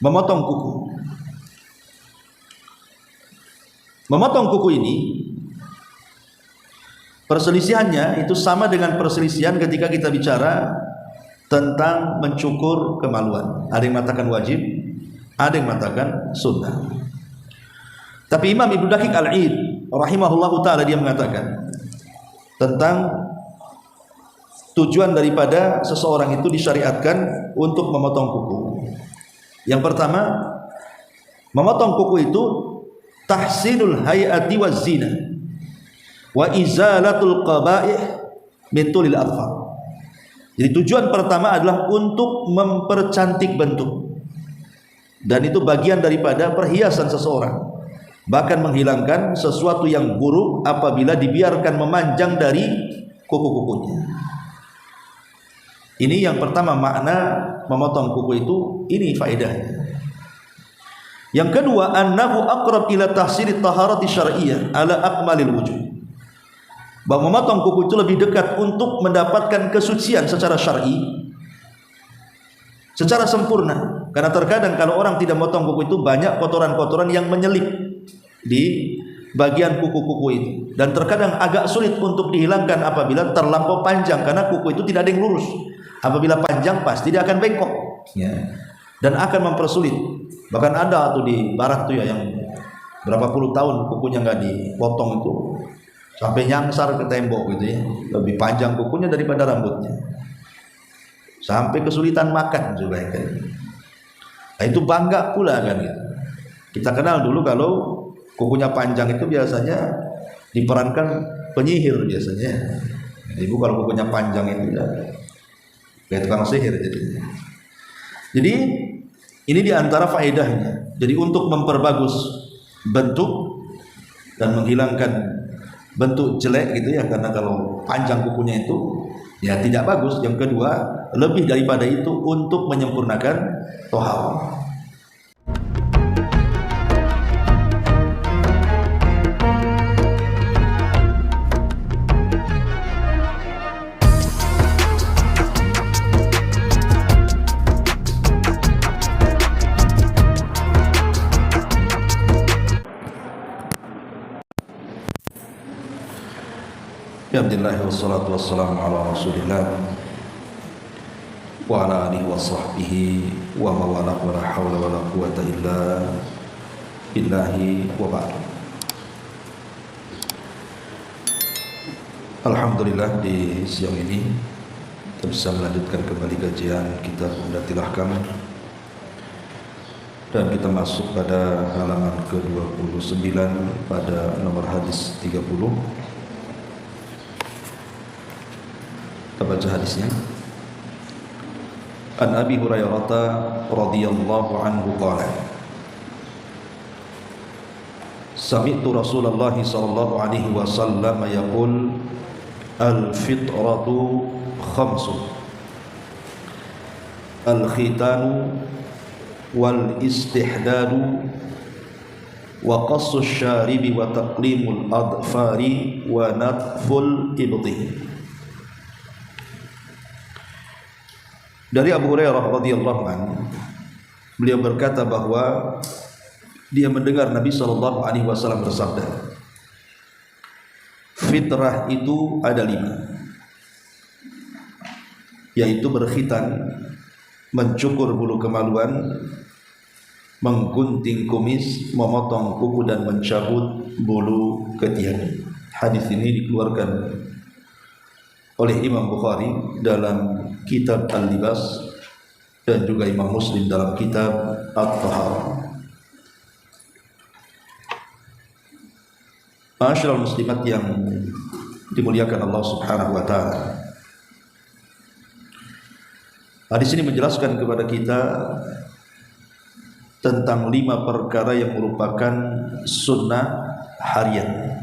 memotong kuku. Memotong kuku ini perselisihannya itu sama dengan perselisihan ketika kita bicara tentang mencukur kemaluan. Ada yang mengatakan wajib, ada yang mengatakan sunnah. Tapi Imam Ibnu Daqiq Al-Id rahimahullahu taala dia mengatakan tentang tujuan daripada seseorang itu disyariatkan untuk memotong kuku. Yang pertama, memotong kuku itu tahsinul hayati waz zina wa izalatul qaba'ih min tulil adfar. Jadi tujuan pertama adalah untuk mempercantik bentuk, dan itu bagian daripada perhiasan seseorang, bahkan menghilangkan sesuatu yang buruk apabila dibiarkan memanjang dari kuku-kukunya. Ini yang pertama, makna memotong kuku itu, ini faedahnya. Yang kedua, annahu aqrab ila tahsilit taharati syar'iyyah ala akmalil wujud. Bahwa memotong kuku itu lebih dekat untuk mendapatkan kesucian secara syar'i, secara sempurna. Karena terkadang kalau orang tidak memotong kuku itu banyak kotoran-kotoran yang menyelip di bagian kuku-kuku itu, dan terkadang agak sulit untuk dihilangkan apabila terlampau panjang, karena kuku itu tidak ada yang lurus. Apabila panjang pasti dia akan bengkok, ya, dan akan mempersulit. Bahkan ada tuh di barat tuh ya yang berapa puluh tahun kukunya nggak dipotong itu sampai nyangsar ke tembok gitu ya, lebih panjang kukunya daripada rambutnya, sampai kesulitan makan juga kan. Nah, itu bangga pula kan gitu. Kita kenal dulu kalau kukunya panjang itu biasanya diperankan penyihir biasanya. Ibu kalau kukunya panjang itu ya kayak tukang sihir jadinya. Jadi ini diantara faedahnya. Jadi untuk memperbagus bentuk dan menghilangkan bentuk jelek gitu ya, karena kalau panjang kukunya itu ya tidak bagus. Yang kedua, lebih daripada itu untuk menyempurnakan tohar. Alhamdulillah wassalatu wassalamu ala rasulillah wa ala alihi wa sahbihi wa mawala wa la hawla wa la quwata illa billahi wa ba'd. Alhamdulillah di siang ini kita bisa melanjutkan kembali kajian kitab Umdatul Ahkam, dan kita masuk pada halaman ke-29 pada nomor hadis 30. Kita baca hadisnya. An Abi Hurairah radhiyallahu anhu qala, sami'tu Rasulullah sallallahu alaihi wasallam yaqul al-fitratu khamsun, al-khitanu wal istihdadu wa qassu syaribi wa taqlimul adfari wa natful ibti. Dari Abu Hurairah radhiyallahu anhu, beliau berkata bahwa dia mendengar Nabi sallallahu alaihi wasallam bersabda, fitrah itu ada 5, yaitu berkhitan, mencukur bulu kemaluan, menggunting kumis, memotong kuku, dan mencabut bulu ketiak. Hadis ini dikeluarkan oleh Imam Bukhari dalam kitab Al-Libas dan juga Imam Muslim dalam kitab At-Taharah. Ma'asyiral muslimat yang dimuliakan Allah Subhanahu wa taala. Hadis ini menjelaskan kepada kita tentang 5 perkara yang merupakan sunnah harian.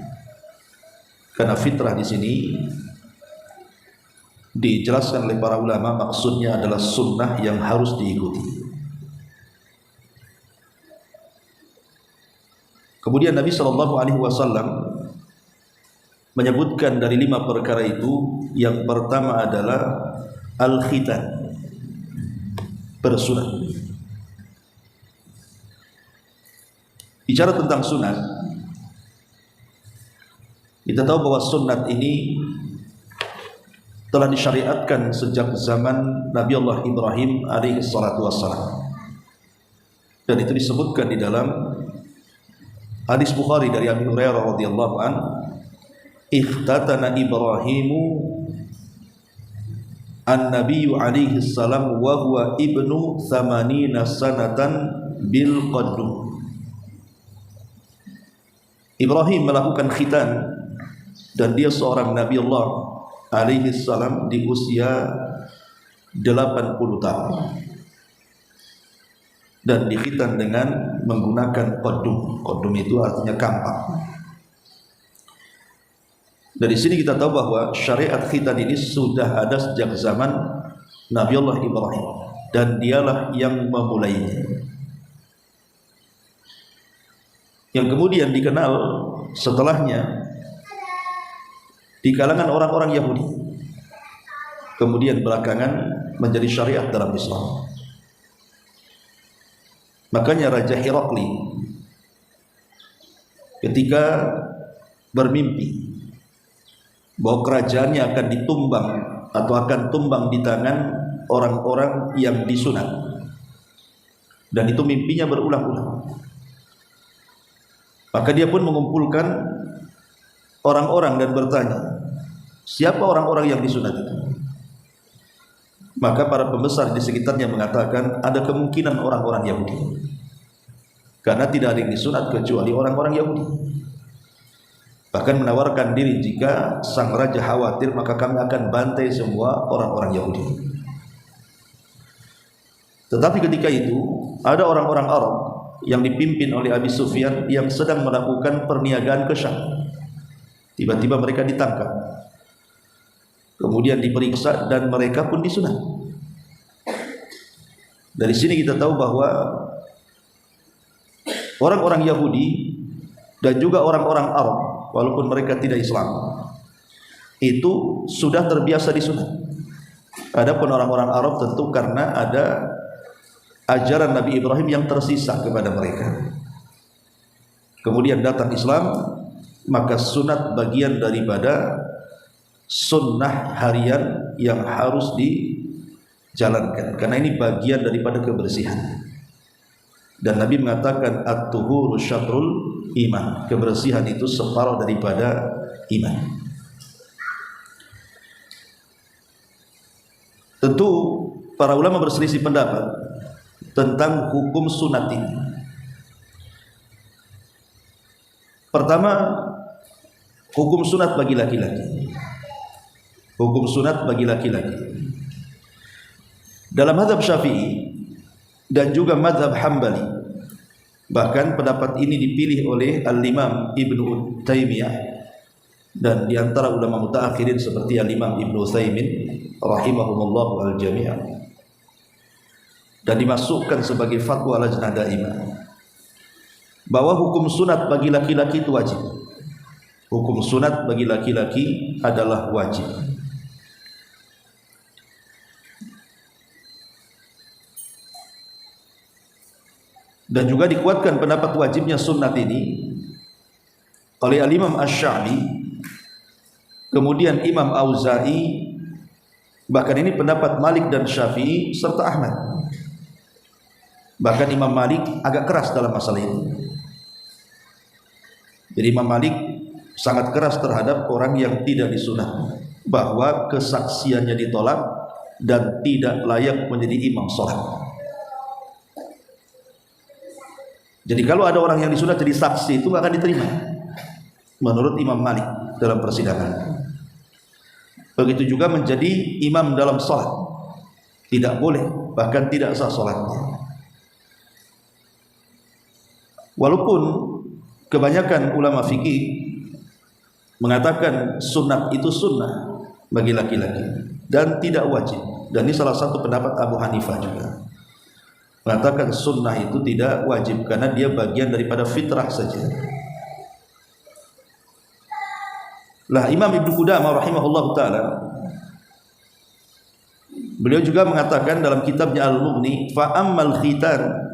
Karena fitrah di sini dijelaskan oleh para ulama, maksudnya adalah sunnah yang harus diikuti. Kemudian Nabi sallallahu alaihi wasallam menyebutkan dari 5 perkara itu, yang pertama adalah al-khitan, bersunat. bicara tentang sunat, kita tahu bahwa sunat ini telah disyariatkan sejak zaman Nabi Allah Ibrahim alaihi salatu wassalam. Dan itu disebutkan di dalam hadis Bukhari dari Abi Hurairah radhiyallahu an, "Ikhtatana Ibrahimu an-nabiyyu alaihi salam wa huwa ibnu 80 sanatan bil qaddum." Ibrahim melakukan khitan dan dia seorang Nabi Allah alaihi salam di usia 80 tahun. Dan dikhitan dengan menggunakan qaddum. Qaddum itu artinya kampak. Dari sini kita tahu bahwa syariat khitan ini sudah ada sejak zaman Nabi Allah Ibrahim, dan dialah yang memulainya. Yang kemudian dikenal setelahnya di kalangan orang-orang Yahudi, kemudian belakangan menjadi syariat dalam Islam. Makanya Raja Herakli ketika bermimpi bahwa kerajaannya akan ditumbang atau akan tumbang di tangan orang-orang yang disunat, dan itu mimpinya berulang-ulang, maka dia pun mengumpulkan orang-orang dan bertanya, siapa orang-orang yang disunat itu? Maka para pembesar di sekitarnya mengatakan ada kemungkinan orang-orang Yahudi, karena tidak ada yang disunat kecuali orang-orang Yahudi. Bahkan menawarkan diri, jika sang raja khawatir maka kami akan bantai semua orang-orang Yahudi. Tetapi ketika itu ada orang-orang Arab yang dipimpin oleh Abi Sufyan yang sedang melakukan perniagaan ke Syam. Tiba-tiba mereka ditangkap, kemudian diperiksa, dan mereka pun disunat. Dari sini kita tahu bahwa orang-orang Yahudi dan juga orang-orang Arab, walaupun mereka tidak Islam, itu sudah terbiasa disunat. Adapun orang-orang Arab tentu karena ada ajaran Nabi Ibrahim yang tersisa kepada mereka. Kemudian datang Islam, maka sunat bagian daripada sunnah harian yang harus dijalankan, karena ini bagian daripada kebersihan. Dan Nabi mengatakan at-tuhuru syatrul iman, kebersihan itu separuh daripada iman. Tentu para ulama berselisih pendapat tentang hukum sunat ini. Pertama, hukum sunat bagi laki-laki. Hukum sunat bagi laki-laki. Dalam mazhab Syafi'i dan juga mazhab Hambali, bahkan pendapat ini dipilih oleh Al-Imam Ibnu Taimiyah dan di antara ulama mutaakhirin seperti Al-Imam Ibnu Utsaimin rahimahumullah al-jami', dan dimasukkan sebagai fatwa Lajnah Daimah, bahwa hukum sunat bagi laki-laki itu wajib. Hukum sunat bagi laki-laki adalah wajib. Dan juga dikuatkan pendapat wajibnya sunat ini oleh Al-Imam Asy-Sya'bi, kemudian Imam Auza'i, bahkan ini pendapat Malik dan Syafi'i serta Ahmad. Bahkan Imam Malik agak keras dalam masalah ini. Jadi Imam Malik sangat keras terhadap orang yang tidak disunat, bahwa kesaksiannya ditolak dan tidak layak menjadi imam sholat. Jadi kalau ada orang yang disunat jadi saksi, itu nggak akan diterima menurut Imam Malik dalam persidangan. Begitu juga menjadi imam dalam sholat, tidak boleh, bahkan tidak sah sholatnya. Walaupun kebanyakan ulama fikih mengatakan sunat itu sunnah bagi laki-laki dan tidak wajib, dan ini salah satu pendapat Abu Hanifah juga, mengatakan sunnah itu tidak wajib karena dia bagian daripada fitrah saja. Lah Imam Ibnu Qudamah rahimahullah ta'ala, beliau juga mengatakan dalam kitabnya Al-Mughni, fa ammal khitan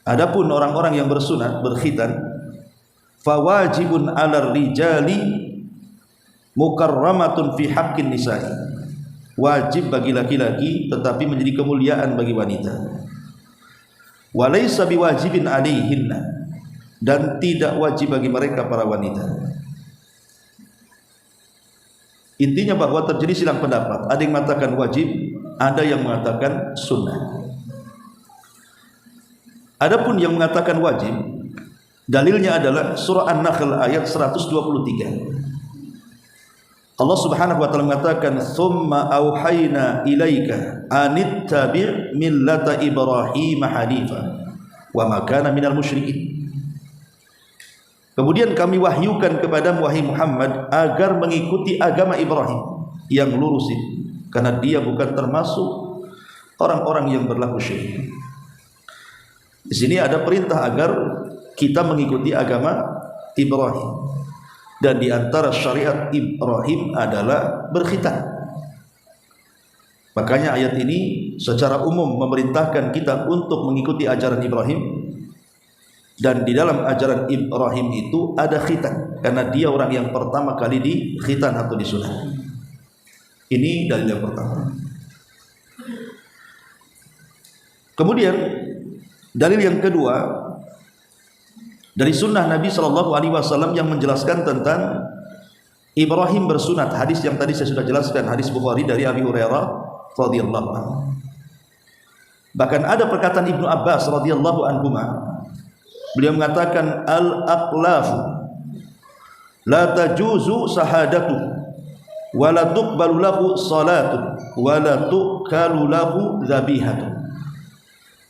Adapun orang-orang yang bersunat, berkhitan, fawajibun 'alar rijali mukarramatun fi haqqin nisa'i. Wajib bagi laki-laki tetapi menjadi kemuliaan bagi wanita. Wa laysa biwajibin 'alaihinna, dan tidak wajib bagi mereka para wanita. Intinya bahwa terjadi silang pendapat. Ada yang mengatakan wajib, ada yang mengatakan sunnah. Adapun yang mengatakan wajib, dalilnya adalah surah An-Nahl ayat 123. Allah Subhanahu wa taala mengatakan, "Tsumma auhayna ilaika anittabi' millata Ibrahim hanifa wa ma kana minal musyrikin." Kemudian kami wahyukan kepadamu wahai Muhammad agar mengikuti agama Ibrahim yang lurus itu, karena dia bukan termasuk orang-orang yang berlaku syirik. Di sini ada perintah agar kita mengikuti agama Ibrahim, dan di antara syariat Ibrahim adalah berkhitan. Makanya ayat ini secara umum memerintahkan kita untuk mengikuti ajaran Ibrahim. Dan di dalam ajaran Ibrahim itu ada khitan, karena dia orang yang pertama kali di khitan atau disunat. Ini dalil yang pertama. Kemudian dalil yang kedua dari sunnah Nabi SAW yang menjelaskan tentang Ibrahim bersunat. Hadis yang tadi saya sudah jelaskan, hadis Bukhari dari Abi Hurairah radhiyallahu anhu. Bahkan ada perkataan Ibnu Abbas radhiyallahu anhuma. Beliau mengatakan, al-aqlafu la tajuzu sahadatu wa la tuqbalu lahu salatu wa la tuqalu lahu zabihatu.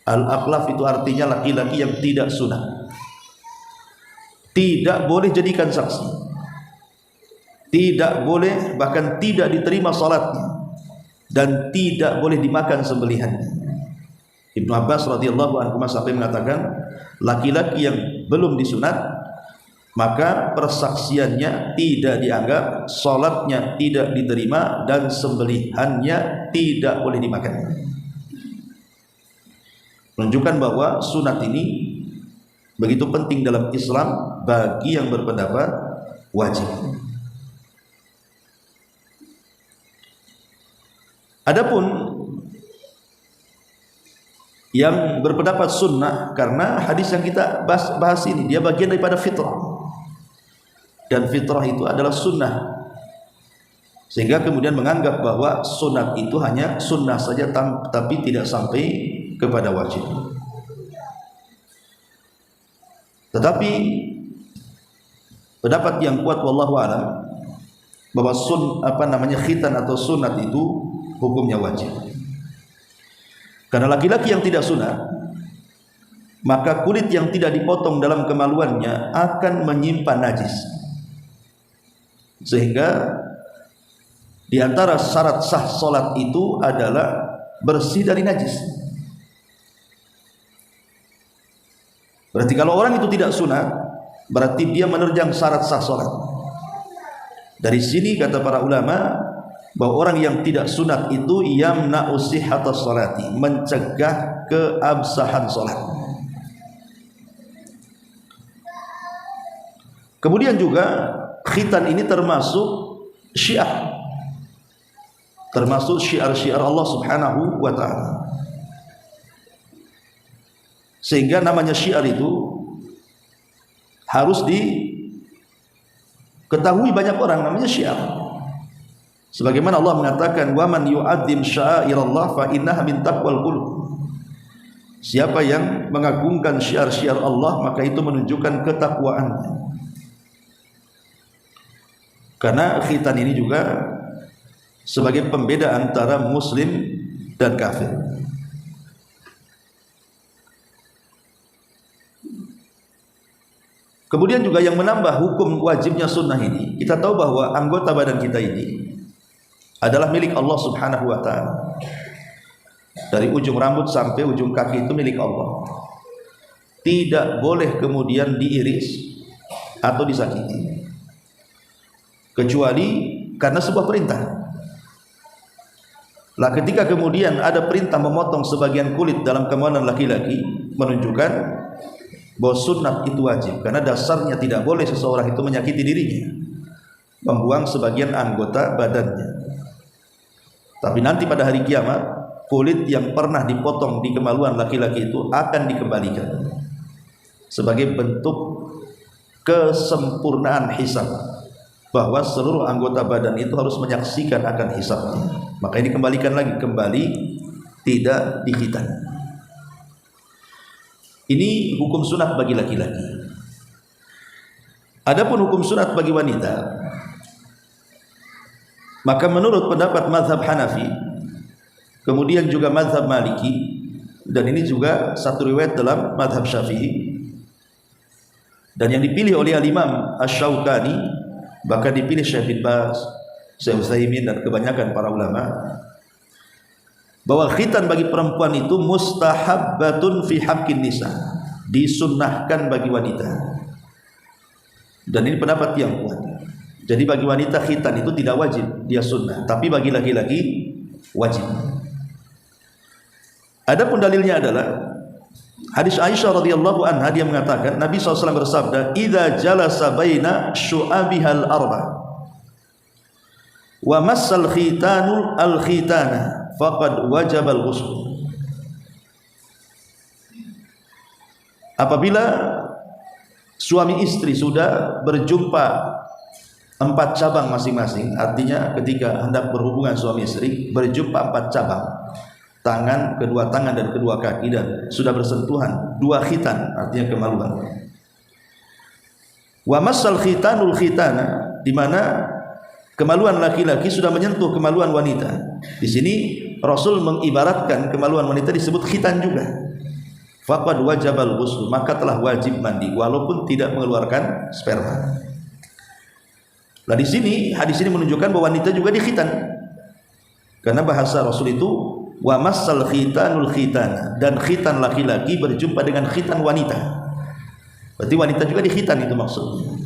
Al-aqlaf itu artinya laki-laki yang tidak sunat, tidak boleh jadikan saksi, tidak boleh, bahkan tidak diterima salatnya, dan tidak boleh dimakan sembelihannya. Ibnu Abbas radhiyallahu anhu sampai mengatakan, laki-laki yang belum disunat maka persaksiannya tidak dianggap, salatnya tidak diterima, dan sembelihannya tidak boleh dimakan. Menunjukkan bahwa sunat ini begitu penting dalam Islam bagi yang berpendapat wajib. Adapun yang berpendapat sunnah, karena hadis yang kita bahas ini dia bagian daripada fitrah, dan fitrah itu adalah sunnah, sehingga kemudian menganggap bahwa sunat itu hanya sunnah saja tapi tidak sampai kepada wajib. Tetapi pendapat yang kuat wallahu a'lam bahwa khitan atau sunat itu hukumnya wajib. Karena laki-laki yang tidak sunat, maka kulit yang tidak dipotong dalam kemaluannya akan menyimpan najis. Sehingga di antara syarat sah salat itu adalah bersih dari najis. Berarti kalau orang itu tidak sunat, berarti dia menerjang syarat sah salat. Dari sini kata para ulama bahwa orang yang tidak sunat itu yamna'u sihhatas salati, mencegah keabsahan salat. Kemudian juga khitan ini termasuk syiar, termasuk syiar-syiar Allah Subhanahu wa taala. Sehingga namanya syiar itu harus diketahui banyak orang, namanya syiar. Sebagaimana Allah mengatakan, wa man yu'azzim sya'airallah fa innaha min taqwal qulub. Siapa yang mengagungkan syiar-syiar Allah, maka itu menunjukkan ketakwaannya. Karena khitan ini juga sebagai pembeda antara muslim dan kafir. Kemudian juga yang menambah hukum wajibnya sunnah ini, kita tahu bahwa anggota badan kita ini adalah milik Allah Subhanahu wa ta'ala. Dari ujung rambut sampai ujung kaki itu milik Allah. Tidak boleh kemudian diiris atau disakiti, kecuali karena sebuah perintah. Lah ketika kemudian ada perintah memotong sebagian kulit dalam kemaluan laki-laki, menunjukkan bahwa sunat itu wajib, karena dasarnya tidak boleh seseorang itu menyakiti dirinya, membuang sebagian anggota badannya. Tapi nanti pada hari kiamat, kulit yang pernah dipotong di kemaluan laki-laki itu akan dikembalikan sebagai bentuk kesempurnaan hisab, bahwa seluruh anggota badan itu harus menyaksikan akan hisabnya. Makanya dikembalikan lagi, kembali tidak dikhitan. Ini hukum sunat bagi laki-laki. Adapun hukum sunat bagi wanita, maka menurut pendapat mazhab Hanafi, kemudian juga mazhab Maliki, dan ini juga satu riwayat dalam mazhab Syafi'i, dan yang dipilih oleh Al-Imam Asy-Syaukani, bahkan dipilih Syekh bin Baz, Syekh Utsaimin, dan kebanyakan para ulama, bahwa khitan bagi perempuan itu mustahabbatun fi haqqin nisa, disunnahkan bagi wanita. Dan ini pendapat yang kuat. Jadi bagi wanita khitan itu tidak wajib, dia sunnah, tapi bagi laki-laki wajib. Adapun dalilnya adalah hadis Aisyah radhiyallahu anha, dia mengatakan Nabi SAW bersabda, "Idza jalasa baina syu'abihal arba wa massal khitanul al-khitana faqad wajabal ghusl." Apabila suami istri sudah berjumpa 4 cabang masing-masing, artinya ketika hendak berhubungan suami istri berjumpa 4 cabang, tangan, kedua tangan dan kedua kaki, dan sudah bersentuhan 2 khitan, artinya kemaluan. Wa massal khitanul khitana, di mana kemaluan laki-laki sudah menyentuh kemaluan wanita. Di sini Rasul mengibaratkan kemaluan wanita disebut khitan juga. Faqad wajabal ghusl, maka telah wajib mandi walaupun tidak mengeluarkan sperma. Nah, di sini hadis ini menunjukkan bahwa wanita juga dikhitan. Karena bahasa Rasul itu wa massal khitanul khitana, dan khitan laki-laki berjumpa dengan khitan wanita. Berarti wanita juga dikhitan, itu maksudnya.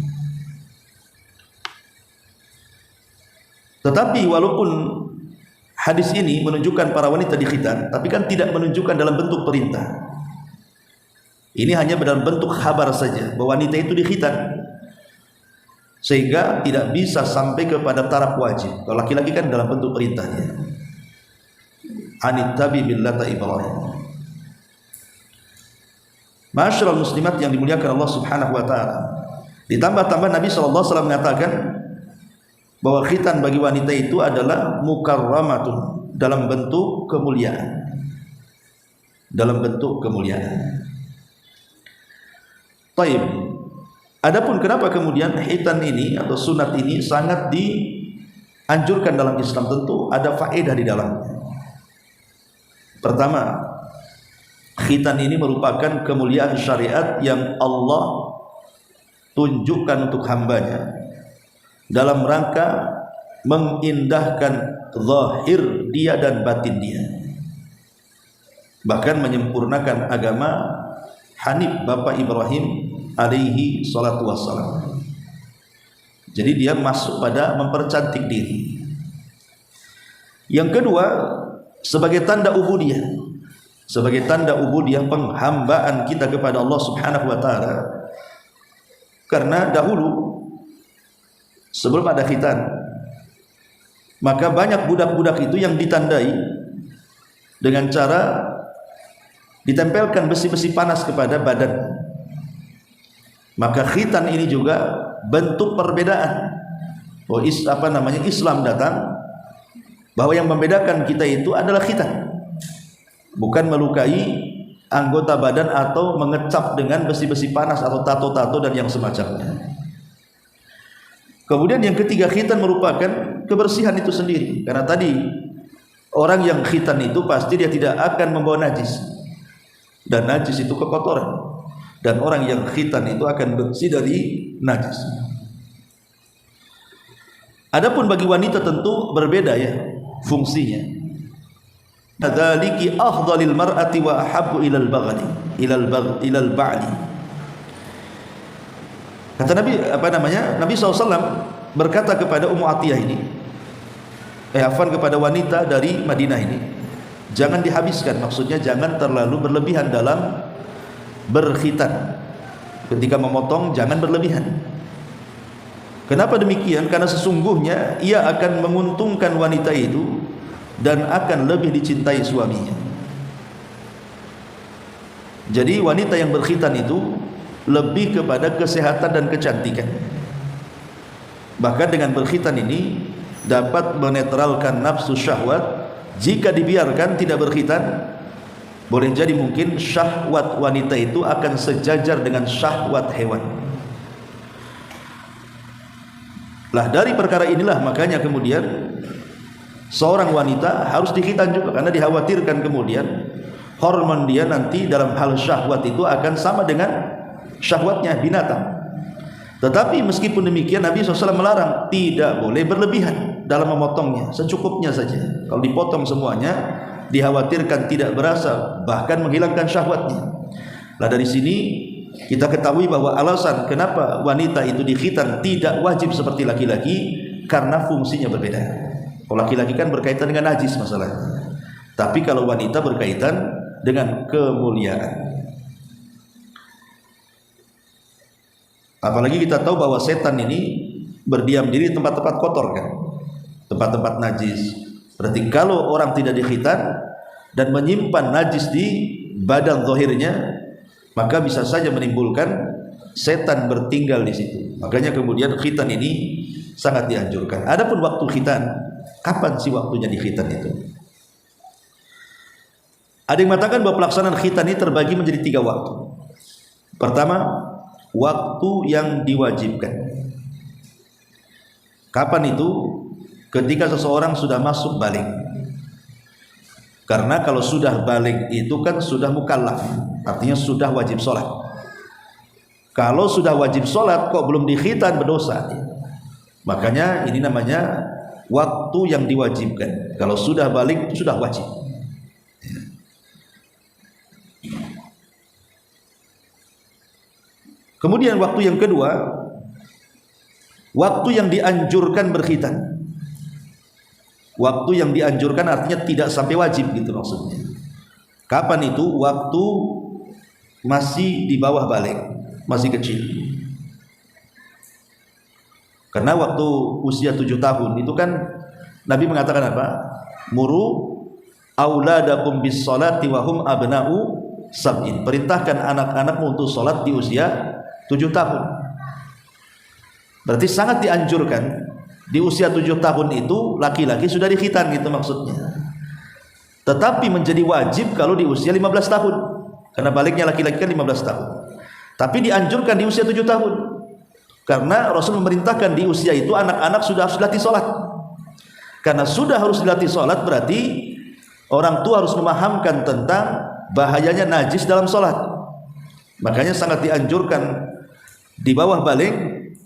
Tetapi walaupun hadis ini menunjukkan para wanita dikhitan, tapi kan tidak menunjukkan dalam bentuk perintah. Ini hanya dalam bentuk kabar saja bahwa wanita itu dikhitan, sehingga tidak bisa sampai kepada taraf wajib. Kalau laki-laki kan dalam bentuk perintahnya, anittabi billata Ibrahim. Ma'asyiral muslimat yang dimuliakan Allah Subhanahu wa taala. Ditambah-tambah Nabi sallallahu alaihi wasallam mengatakan bahwa khitan bagi wanita itu adalah mukarramatun, dalam bentuk kemuliaan. Dalam bentuk kemuliaan. Taib. Adapun kenapa kemudian khitan ini atau sunat ini sangat dianjurkan dalam Islam, tentu ada faedah di dalamnya. Pertama, khitan ini merupakan kemuliaan syariat yang Allah tunjukkan untuk hambanya dalam rangka mengindahkan zahir dia dan batin dia, bahkan menyempurnakan agama Hanif Bapak Ibrahim alaihi salatu wassalam. Jadi dia masuk pada mempercantik diri. Yang kedua, sebagai tanda ubudiyah, sebagai tanda ubudiyah penghambaan kita kepada Allah Subhanahu wa taala. Karena dahulu sebelum ada khitan, maka banyak budak-budak itu yang ditandai dengan cara ditempelkan besi-besi panas kepada badan. Maka khitan ini juga bentuk perbedaan. Oh, Islam datang bahwa yang membedakan kita itu adalah khitan, bukan melukai anggota badan atau mengecap dengan besi-besi panas atau tato-tato dan yang semacamnya. Kemudian yang ketiga, khitan merupakan kebersihan itu sendiri. Karena tadi orang yang khitan itu pasti dia tidak akan membawa najis, dan najis itu kekotoran, dan orang yang khitan itu akan bersih dari najis. Adapun bagi wanita tentu berbeda ya fungsinya. Dzaliki afdhalil mar'ati wa ahabbu ilal baghli ilal ba'li. Kata Nabi Nabi SAW berkata kepada Ummu Atiyah ini, kepada wanita dari Madinah ini, jangan dihabiskan, maksudnya jangan terlalu berlebihan dalam berkhitan. Ketika memotong jangan berlebihan. Kenapa demikian? Karena sesungguhnya ia akan menguntungkan wanita itu dan akan lebih dicintai suaminya. Jadi wanita yang berkhitan itu lebih kepada kesehatan dan kecantikan. Bahkan dengan berkhitan ini dapat menetralkan nafsu syahwat. Jika dibiarkan tidak berkhitan, boleh jadi mungkin syahwat wanita itu akan sejajar dengan syahwat hewan. Lah dari perkara inilah makanya kemudian seorang wanita harus dikhitan juga, karena dikhawatirkan kemudian hormon dia nanti dalam hal syahwat itu akan sama dengan syahwatnya binatang. Tetapi meskipun demikian Nabi SAW melarang, tidak boleh berlebihan dalam memotongnya, secukupnya saja. Kalau dipotong semuanya dikhawatirkan tidak berasa, bahkan menghilangkan syahwatnya. Nah dari sini kita ketahui bahwa alasan kenapa wanita itu dikhitan tidak wajib seperti laki-laki, karena fungsinya berbeda. Kalau laki-laki kan berkaitan dengan najis masalahnya, tapi kalau wanita berkaitan dengan kemuliaan. Apalagi kita tahu bahwa setan ini berdiam diri di tempat-tempat kotor kan, tempat-tempat najis. Berarti kalau orang tidak dikhitan dan menyimpan najis di badan zahirnya, maka bisa saja menimbulkan setan bertinggal di situ. Makanya kemudian khitan ini sangat dianjurkan. Adapun waktu khitan, kapan sih waktunya di khitan itu? Ada yang mengatakan bahwa pelaksanaan khitan ini terbagi menjadi 3 waktu. Pertama, waktu yang diwajibkan. Kapan itu? Ketika seseorang sudah masuk balik. Karena kalau sudah balik itu kan sudah mukallaf, artinya sudah wajib sholat. Kalau sudah wajib sholat kok belum dikhitan, berdosa. Makanya ini namanya waktu yang diwajibkan. Kalau sudah balik itu sudah wajib. Kemudian waktu yang kedua, waktu yang dianjurkan berkhitan. Waktu yang dianjurkan artinya tidak sampai wajib gitu maksudnya. Kapan itu? Waktu masih di bawah balik, masih kecil. Karena waktu usia 7 tahun itu kan Nabi mengatakan apa? Muru auladakum bis salati wa hum abna'u sab'in. Perintahkan anak-anakmu untuk salat di usia 7 tahun. Berarti sangat dianjurkan. Di usia 7 tahun itu laki-laki sudah dikhitan gitu maksudnya. Tetapi menjadi wajib kalau di usia 15 tahun. Karena baliknya laki-laki kan 15 tahun. Tapi dianjurkan di usia 7 tahun. Karena Rasul memerintahkan di usia itu anak-anak sudah harus dilatih sholat. Karena sudah harus dilatih sholat berarti orang tua harus memahamkan tentang bahayanya najis dalam sholat. Makanya sangat dianjurkan di bawah balik,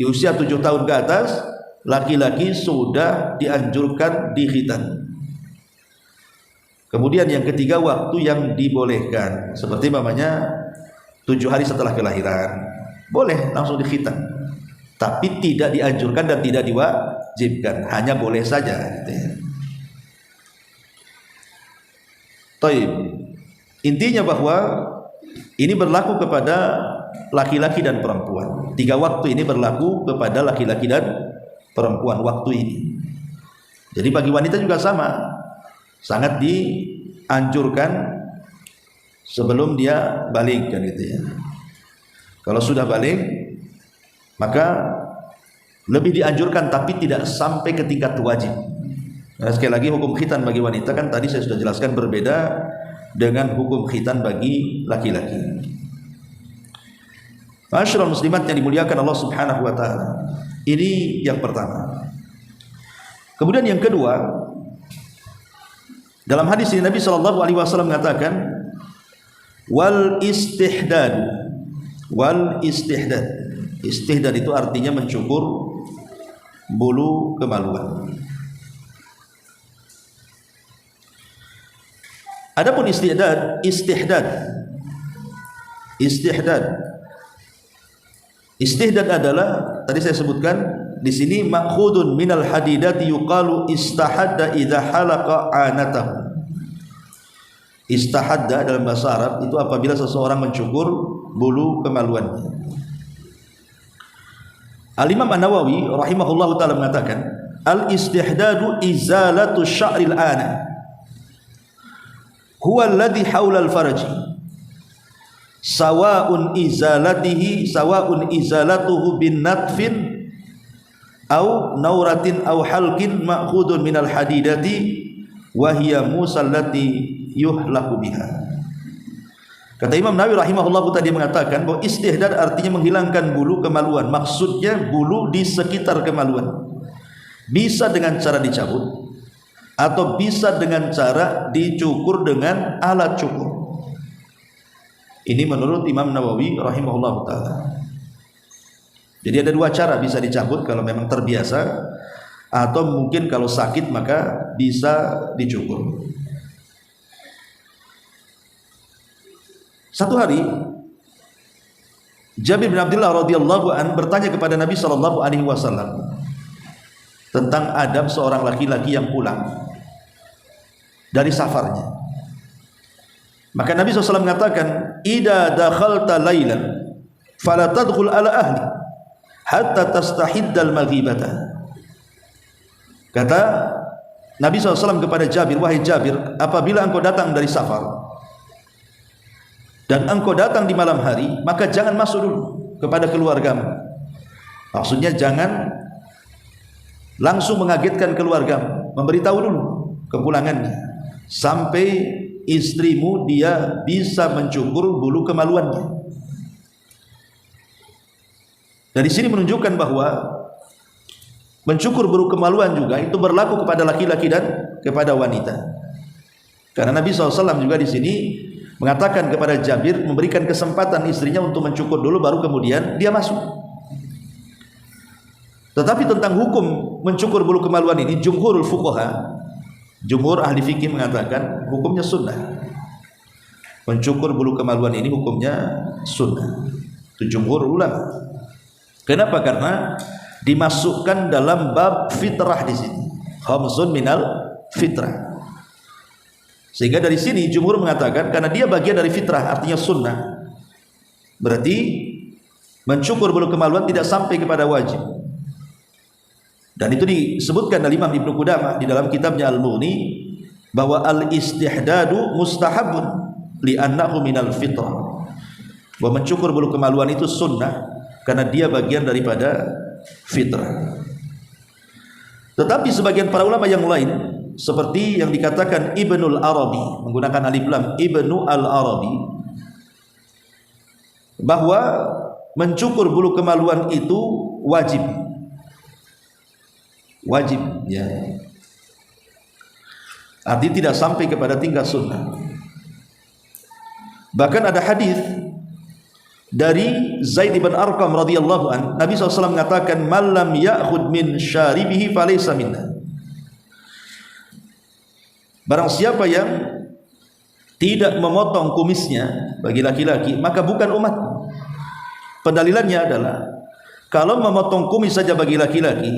di usia 7 tahun ke atas, laki-laki sudah dianjurkan dikhitan. Kemudian yang ketiga, waktu yang dibolehkan, seperti namanya 7 hari setelah kelahiran boleh langsung dikhitan, tapi tidak dianjurkan dan tidak diwajibkan, hanya boleh saja gitu ya. Taib. Intinya bahwa ini berlaku kepada laki-laki dan perempuan. 3 waktu ini berlaku kepada laki-laki dan perempuan waktu ini. Jadi bagi wanita juga sama, sangat dianjurkan sebelum dia balik kan gitu ya. Kalau sudah balik maka lebih dianjurkan, tapi tidak sampai ke tingkat wajib. Nah, sekali lagi hukum khitan bagi wanita kan tadi saya sudah jelaskan berbeda dengan hukum khitan bagi laki-laki. Masyaallah muslimat yang dimuliakan Allah Subhanahu wa taala. Ini yang pertama. Kemudian yang kedua, dalam hadis ini Nabi sallallahu alaihi wasallam mengatakan wal istihdad. Wal istihdad. Istihdad itu artinya mencukur bulu kemaluan. Adapun istihdad adalah tadi saya sebutkan di sini ma'khudun minal hadidati yuqalu istahadda idza halaqa anatahu. Istahadda dalam bahasa Arab itu apabila seseorang mencukur bulu kemaluannya. Al-Imam An-Nawawi rahimahullahu taala mengatakan, al-istihdadu izalatu sya'ril ana huwa alladhi haula al-farji sawa'un izalatuhu bin natfin au nauratin au halqin ma'khudun minal hadidati wa hiya musallati yuhlaku biha. Kata Imam Nawawi rahimahullah tadi mengatakan bahwa istihdad artinya menghilangkan bulu kemaluan. Maksudnya bulu di sekitar kemaluan. Bisa dengan cara dicabut atau bisa dengan cara dicukur dengan alat cukur. Ini menurut Imam Nawawi rahimahullah taala. Jadi ada dua cara bisa dicabut kalau memang terbiasa, atau mungkin kalau sakit maka bisa dicukur. Satu hari Jabir bin Abdullah radhiyallahu an bertanya kepada Nabi sallallahu alaihi wasallam tentang adab seorang laki-laki yang pulang dari safarnya. Maka Nabi SAW mengatakan, "Idza dakhalta lailan fala tadkhul ala ahli hatta tastahiddal maghibata." Kata Nabi SAW kepada Jabir, "Wahai Jabir, apabila engkau datang dari safar dan engkau datang di malam hari, maka jangan masuk dulu kepada keluargamu." Maksudnya jangan langsung mengagetkan keluargamu, memberitahu dulu kepulangannya sampai istrimu dia bisa mencukur bulu kemaluannya. Dari sini menunjukkan bahwa mencukur bulu kemaluan juga itu berlaku kepada laki-laki dan kepada wanita. Karena Nabi SAW juga di sini mengatakan kepada Jabir, memberikan kesempatan istrinya untuk mencukur dulu baru kemudian dia masuk. Tetapi tentang hukum mencukur bulu kemaluan ini, jumhurul fuqaha, jumhur ahli fikih mengatakan hukumnya sunnah. Mencukur bulu kemaluan ini hukumnya sunnah. Itu jumhur ulama. Kenapa? Karena dimasukkan dalam bab fitrah di sini. Khamsun minal fitrah. Sehingga dari sini jumhur mengatakan karena dia bagian dari fitrah, artinya sunnah. Berarti mencukur bulu kemaluan tidak sampai kepada wajib. Dan itu disebutkan oleh Imam Ibnu Qudamah di dalam kitabnya Al-Mughni bahwa al-istihdadu mustahabun li'annahu minal fitrah. Bahwa mencukur bulu kemaluan itu sunnah karena dia bagian daripada fitrah. Tetapi sebagian para ulama yang lain seperti yang dikatakan Ibnul Arabi menggunakan alif lam, Ibnu Al-Arabi, bahwa mencukur bulu kemaluan itu wajib. Wajib, ya. Artinya tidak sampai kepada tingkat sunnah. Bahkan ada hadis dari Zaid bin Arqam radhiyallahu an, Nabi SAW mengatakan, "Man lam ya'khud min syaribihi falaysa minna." Barang siapa yang tidak memotong kumisnya bagi laki-laki, maka bukan umat. Pendalilannya adalah kalau memotong kumis saja bagi laki-laki,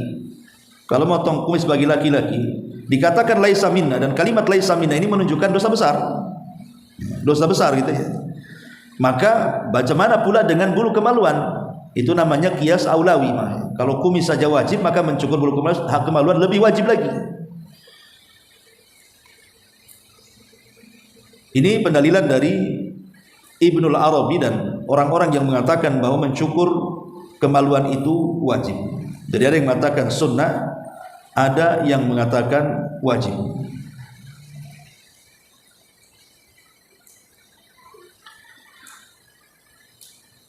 kalau memotong kumis bagi laki-laki dikatakan laisa minna, dan kalimat laisa minna ini menunjukkan dosa besar. Dosa besar gitu ya. Maka bagaimana pula dengan bulu kemaluan? Itu namanya qiyas aulawi. Kalau kumis saja wajib, maka mencukur bulu kemaluan lebih wajib lagi. Ini pendalilan dari Ibnul Arabi dan orang-orang yang mengatakan bahwa mencukur kemaluan itu wajib. Jadi ada yang mengatakan sunnah, ada yang mengatakan wajib.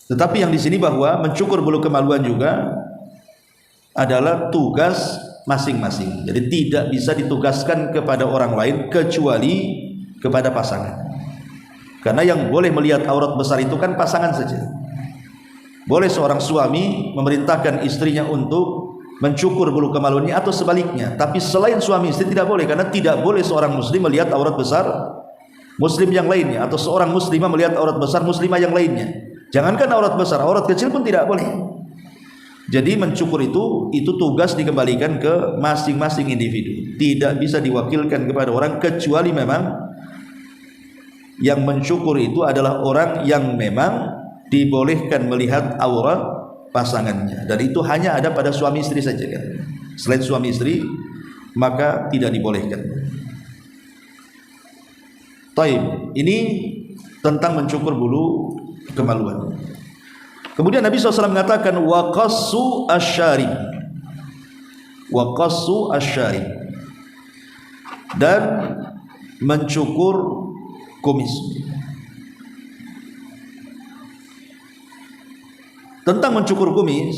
Tetapi yang di sini bahwa mencukur bulu kemaluan juga adalah tugas masing-masing. Jadi tidak bisa ditugaskan kepada orang lain kecuali kepada pasangan. Karena yang boleh melihat aurat besar itu kan pasangan saja. Boleh seorang suami memerintahkan istrinya untuk mencukur bulu kemaluannya atau sebaliknya, tapi selain suami istri tidak boleh, karena tidak boleh seorang muslim melihat aurat besar muslim yang lainnya, atau seorang muslimah melihat aurat besar muslimah yang lainnya. Jangankan aurat besar, aurat kecil pun tidak boleh. Jadi mencukur itu tugas dikembalikan ke masing-masing individu, tidak bisa diwakilkan kepada orang, kecuali memang yang mencukur itu adalah orang yang memang dibolehkan melihat aurat pasangannya, dan itu hanya ada pada suami istri saja kan. Selain suami istri maka tidak dibolehkan. Taib, ini tentang mencukur bulu kemaluan. Kemudian Nabi SAW mengatakan waqassu asyarib, waqassu asyarib, dan mencukur kumis. Tentang mencukur kumis,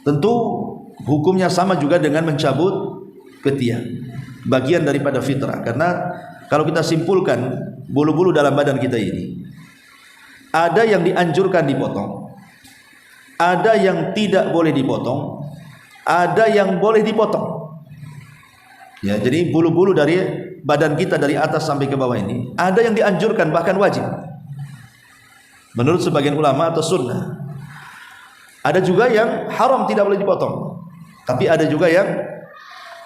tentu hukumnya sama juga dengan mencabut ketiak, bagian daripada fitrah. Karena kalau kita simpulkan bulu-bulu dalam badan kita ini, ada yang dianjurkan dipotong, ada yang tidak boleh dipotong, ada yang boleh dipotong. Ya, jadi bulu-bulu dari badan kita dari atas sampai ke bawah ini, ada yang dianjurkan bahkan wajib menurut sebagian ulama atau sunnah. Ada juga yang haram, tidak boleh dipotong. Tapi ada juga yang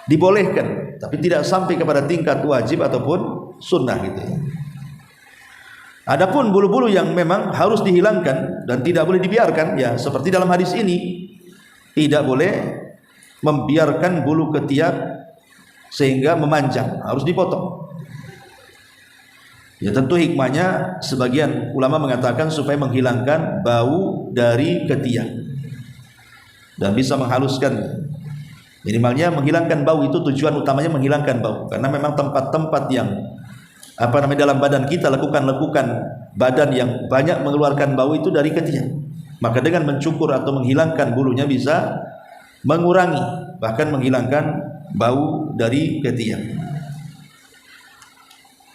dibolehkan, tapi tidak sampai kepada tingkat wajib ataupun sunnah gitu ya. Adapun bulu-bulu yang memang harus dihilangkan dan tidak boleh dibiarkan, ya seperti dalam hadis ini, tidak boleh membiarkan bulu ketiak sehingga memanjang, harus dipotong. Ya tentu hikmahnya sebagian ulama mengatakan supaya menghilangkan bau dari ketiak dan bisa menghaluskan. Minimalnya menghilangkan bau, itu tujuan utamanya menghilangkan bau, karena memang tempat-tempat yang dalam badan kita, lekukan-lekukan badan yang banyak mengeluarkan bau itu dari ketiak. Maka dengan mencukur atau menghilangkan bulunya bisa mengurangi bahkan menghilangkan bau dari ketiak.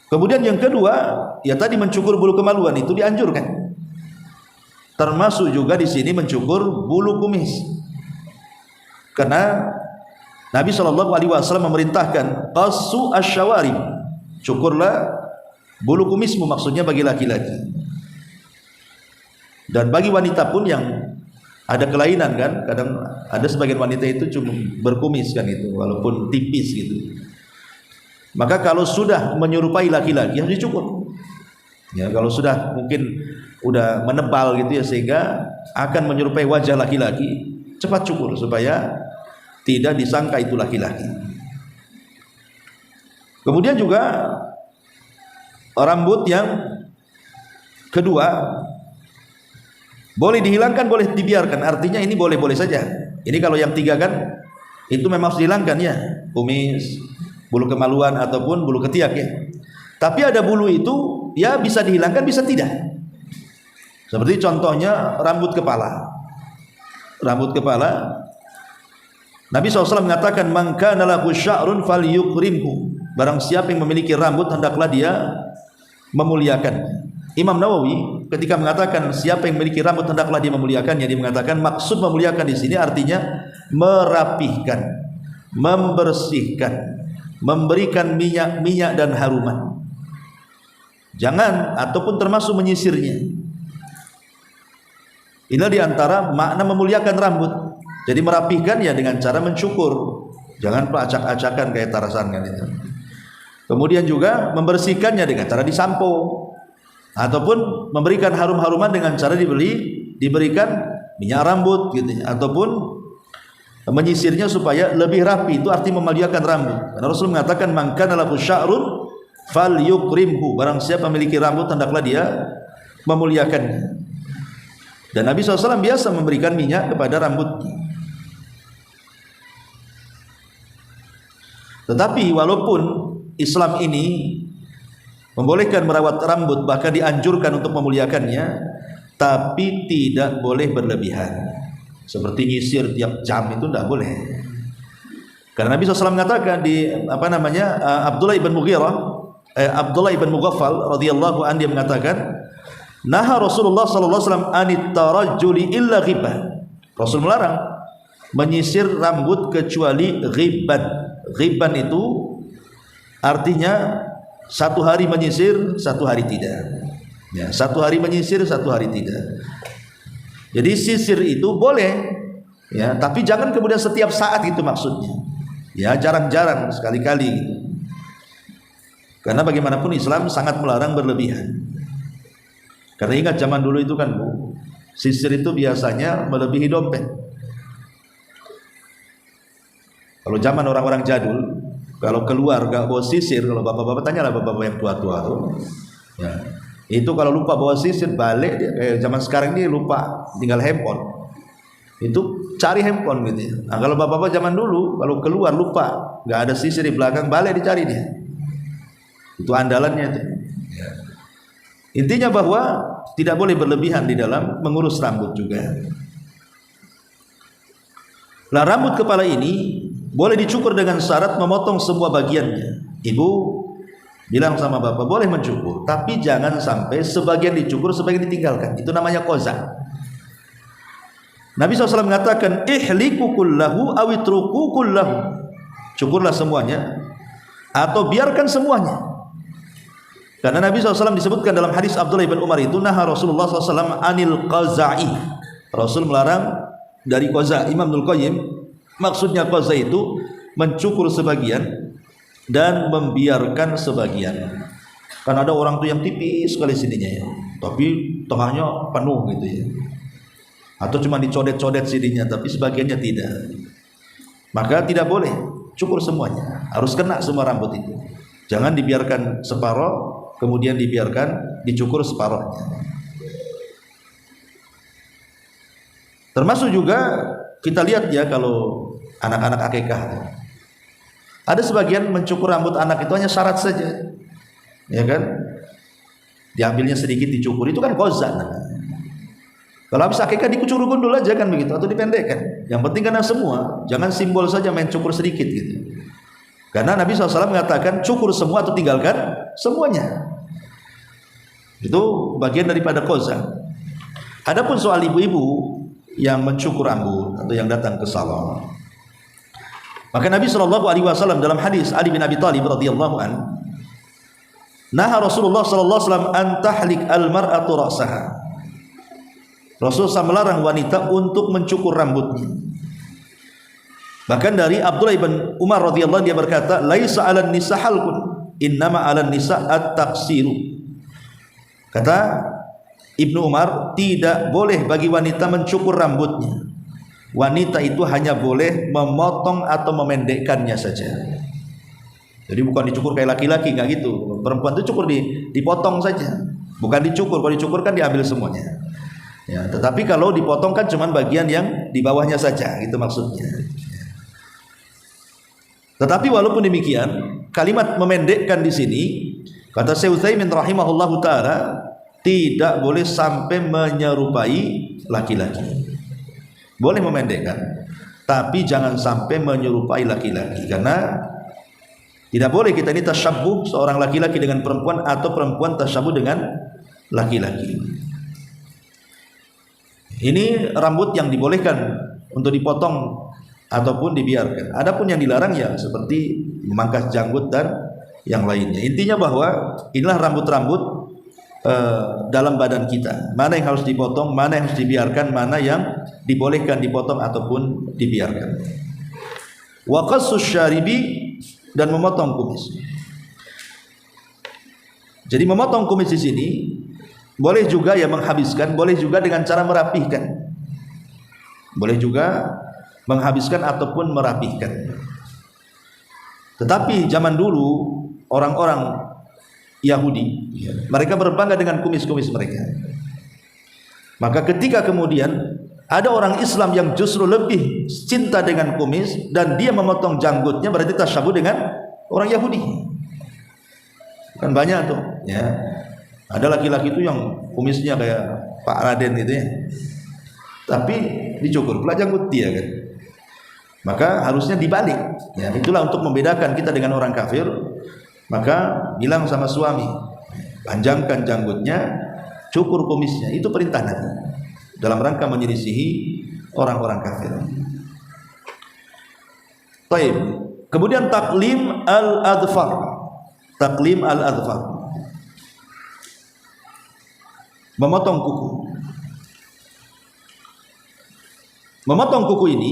Kemudian yang kedua, ya tadi mencukur bulu kemaluan itu dianjurkan. Termasuk juga di sini mencukur bulu kumis. Karena Nabi SAW memerintahkan qassu asyawarib, cukurlah bulu kumismu, maksudnya bagi laki-laki. Dan bagi wanita pun yang ada kelainan kan, kadang ada sebagian wanita itu cuma berkumis kan itu, walaupun tipis gitu. Maka kalau sudah menyerupai laki-laki harus dicukur. Ya, kalau sudah mungkin udah menebal gitu ya sehingga akan menyerupai wajah laki-laki, cepat cukur supaya tidak disangka itu laki-laki. Kemudian juga rambut yang kedua boleh dihilangkan, boleh dibiarkan. Artinya ini boleh-boleh saja. Ini kalau yang tiga kan itu memang harus dihilangkan ya, kumis, bulu kemaluan ataupun bulu ketiak ya. Tapi ada bulu itu ya bisa dihilangkan, bisa tidak. Seperti contohnya rambut kepala. Rambut kepala, Nabi SAW mengatakan man kana lahu sya'run falyukrimhu. Barang siapa yang memiliki rambut hendaklah dia memuliakan. Imam Nawawi ketika mengatakan siapa yang memiliki rambut hendaklah dia memuliakannya, dia mengatakan maksud memuliakan di sini artinya merapihkan, membersihkan, memberikan minyak-minyak dan haruman. Jangan ataupun termasuk menyisirnya. Inilah diantara makna memuliakan rambut. Jadi merapihkan ya dengan cara mencukur, jangan acak-acakan kayak Tarzan kan itu. Kemudian juga membersihkannya dengan cara disampo, ataupun memberikan harum-haruman dengan cara diberikan minyak rambut gitu, ataupun menyisirnya supaya lebih rapi. Itu arti memuliakan rambut. Karena Rasul mengatakan man kana lahu sya'run falyukrimhu. Barang siapa memiliki rambut hendaklah dia memuliakannya. Dan Nabi SAW biasa memberikan minyak kepada rambutnya. Tetapi walaupun Islam ini membolehkan merawat rambut, bahkan dianjurkan untuk memuliakannya, tapi tidak boleh berlebihan. Seperti nyisir tiap jam itu tidak boleh. Karena Nabi SAW mengatakan di Abdullah ibn Mughaffal radhiyallahu anhu, dia mengatakan naha Rasulullah sallallahu alaihi wasallam anit tarajjuli illa ghibban. Rasul melarang menyisir rambut kecuali ghibban. Ghibban itu artinya satu hari menyisir, satu hari tidak. Ya, satu hari menyisir, satu hari tidak. Jadi sisir itu boleh, ya, tapi jangan kemudian setiap saat itu maksudnya. Ya, jarang-jarang, sekali-kali gitu. Karena bagaimanapun Islam sangat melarang berlebihan. Karena ingat zaman dulu itu kan Bu, Sisir itu biasanya melebihi dompet. Kalau zaman orang-orang jadul, kalau keluar gak bawa sisir, kalau bapak-bapak tanyalah bapak-bapak yang tua-tua tuh, ya, itu kalau lupa bawa sisir balik dia. Kayak zaman sekarang ini lupa tinggal handphone, itu cari handphone gitu ya. Nah kalau bapak-bapak zaman dulu kalau keluar lupa gak ada sisir di belakang, balik dicari dia. Itu andalannya itu. Intinya bahwa tidak boleh berlebihan di dalam mengurus rambut juga. Nah, rambut kepala ini boleh dicukur dengan syarat memotong semua bagiannya. Ibu bilang sama bapak boleh mencukur, tapi jangan sampai sebagian dicukur, sebagian ditinggalkan. Itu namanya qaza. Nabi SAW mengatakan ihliku kullahu awitruku kullahu. Cukurlah semuanya atau biarkan semuanya. Karena Nabi SAW disebutkan dalam hadis Abdullah bin Umar itu, naha Rasulullah SAW anil qaza'i. Rasul melarang dari qaza. Imam Ibnul Qayyim, maksudnya qaza itu mencukur sebagian dan membiarkan sebagian. Karena ada orang tuh yang tipis sekali sininya ya, tapi tengahnya penuh gitu ya. Atau cuma dicodet-codet sininya, tapi sebagiannya tidak. Maka tidak boleh cukur semuanya, harus kena semua rambut itu. Jangan dibiarkan separuh kemudian dibiarkan dicukur separuhnya. Termasuk juga kita lihat ya, kalau anak-anak akikah, ada sebagian mencukur rambut anak itu hanya syarat saja, ya kan? Diambilnya sedikit dicukur, itu kan qaza. Kalau habis akikah dikucur gundul aja kan begitu, atau dipendekkan. Yang penting karena semua, jangan simbol saja main cukur sedikit gitu. Karena Nabi SAW mengatakan cukur semua atau tinggalkan semuanya. Itu bagian daripada qaza. Adapun soal ibu-ibu yang mencukur rambut atau yang datang ke salon, maka Nabi SAW dalam hadis Ali bin Abi Thalib radhiyallahu an, naha Rasulullah SAW an tahlik al-mar'atu ra'saha. Rasulullah melarang wanita untuk mencukur rambutnya. Bahkan dari Abdullah bin Umar radhiyallahu anhu dia berkata, laisa 'alan nisa halqun, innama 'alan nisa at-taqsiru. Kata Ibnu Umar, tidak boleh bagi wanita mencukur rambutnya. Wanita itu hanya boleh memotong atau memendekkannya saja. Jadi bukan dicukur kayak laki-laki, enggak gitu. Perempuan itu cukur dipotong saja. Bukan dicukur, kalau dicukur kan diambil semuanya. Ya, tetapi kalau dipotong kan cuma bagian yang di bawahnya saja, gitu maksudnya. Tetapi walaupun demikian, kalimat memendekkan di sini, kata Syekh Utsaimin rahimahullahu taala, tidak boleh sampai menyerupai laki-laki. Boleh memendekkan, tapi jangan sampai menyerupai laki-laki, karena tidak boleh kita ini tasyabbuh seorang laki-laki dengan perempuan atau perempuan tasyabbuh dengan laki-laki. Ini rambut yang dibolehkan untuk dipotong ataupun dibiarkan. Adapun yang dilarang ya seperti memangkas janggut dan yang lainnya. Intinya bahwa inilah rambut-rambut dalam badan kita. Mana yang harus dipotong, mana yang harus dibiarkan, mana yang dibolehkan dipotong ataupun dibiarkan. Wa qassus syaribi, dan memotong kumis. Jadi memotong kumis di sini boleh juga ya menghabiskan, boleh juga dengan cara merapihkan. Boleh juga menghabiskan ataupun merapihkan. Tetapi zaman dulu orang-orang Yahudi, mereka berbangga dengan kumis-kumis mereka. Maka ketika kemudian ada orang Islam yang justru lebih cinta dengan kumis dan dia memotong janggutnya, berarti tasyabbuh dengan orang Yahudi. Kan banyak tuh, ya. Ada laki-laki itu yang kumisnya kayak Pak Raden gitu ya, tapi dicukur pula janggut dia kan. Maka harusnya dibalik. Ya, itulah untuk membedakan kita dengan orang kafir. Maka bilang sama suami, panjangkan janggutnya, cukur kumisnya. Itu perintah Nabi dalam rangka menyelisihi orang-orang kafir. Baik. Kemudian taklim al-adfar. Taklim al-adfar. Memotong kuku. Memotong kuku ini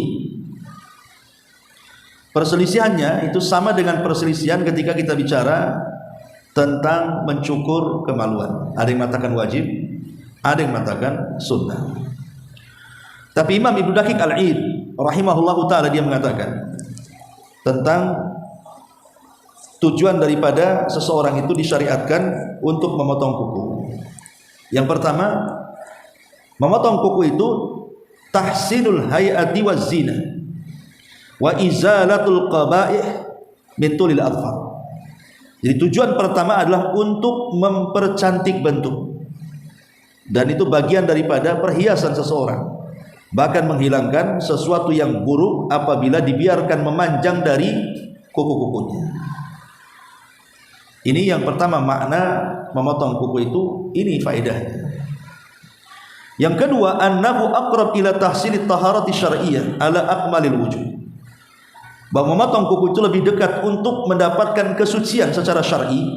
perselisihannya itu sama dengan perselisihan ketika kita bicara tentang mencukur kemaluan. Ada yang mengatakan wajib, ada yang mengatakan sunnah. Tapi Imam Ibnu Daqiq Al-Id rahimahullahu taala dia mengatakan tentang tujuan daripada seseorang itu disyariatkan untuk memotong kuku. Yang pertama, memotong kuku itu tahsinul hayati waz zina wa izalatul qaba'ih min tulil adfar. Jadi tujuan pertama adalah untuk mempercantik bentuk, dan itu bagian daripada perhiasan seseorang, bahkan menghilangkan sesuatu yang buruk apabila dibiarkan memanjang dari kuku-kukunya. Ini yang pertama, makna memotong kuku itu, ini faedahnya. Yang kedua, annahu aqrab ila tahsilit taharati syar'iyyah ala akmalil wujud. Bahwa memotong kuku itu lebih dekat untuk mendapatkan kesucian secara syar'i,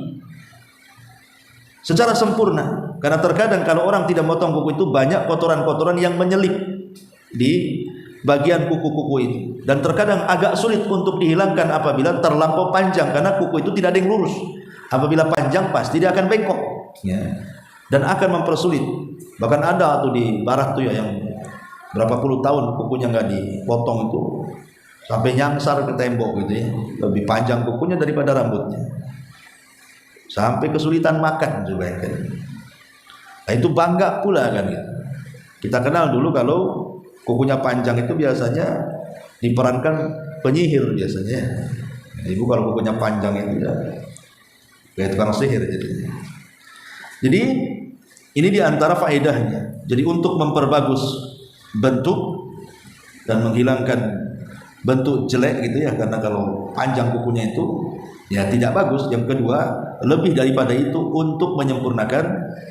secara sempurna. Karena terkadang kalau orang tidak memotong kuku itu banyak kotoran-kotoran yang menyelip di bagian kuku-kuku itu, dan terkadang agak sulit untuk dihilangkan apabila terlampau panjang, karena kuku itu tidak ada yang lurus. Apabila panjang pasti dia akan bengkok, ya, dan akan mempersulit. Bahkan ada tuh di barat tuh ya yang berapa puluh tahun kukunya nggak dipotong itu sampai nyangsar ke tembok gitu ya, lebih panjang kukunya daripada rambutnya, sampai kesulitan makan juga kan. Nah, itu bangga pula kan gitu. Kita kenal dulu kalau kukunya panjang itu biasanya diperankan penyihir biasanya. Ibu kalau kukunya panjang itu ya kayak tukang sihir jadinya. Jadi ini diantara faedahnya. Jadi untuk memperbagus bentuk dan menghilangkan bentuk jelek gitu ya, karena kalau panjang kukunya itu ya tidak bagus. Yang kedua, lebih daripada itu untuk menyempurnakan